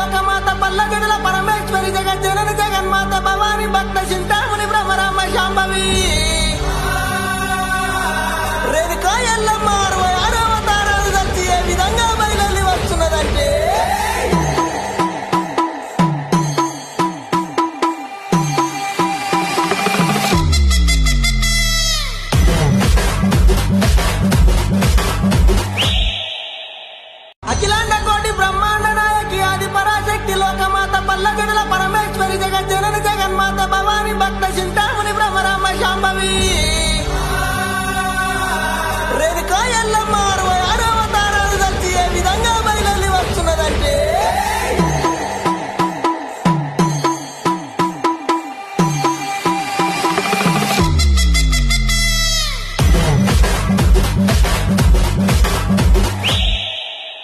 లోకమాత పల్లగడుల పరమేశ్వరి జగజ్జనని జగన్మాత భవాని భక్త చింతామణి భ్రమరామ శాంభవి రేణుకా ఎల్లమ్మ 66వ అవతారాలు దర్చి ఏ విధంగా బయలుదేరి వస్తున్నదంటే అఖిలాండ కోటి బ్రహ్మాండ నాయకి ఆది పరాశక్తి లోకమాత పల్లగడుల పరమేశ్వరి జగజ్జనని జగన్మాత భవాని భక్త చింతామణి భ్రమరామ శాంభవి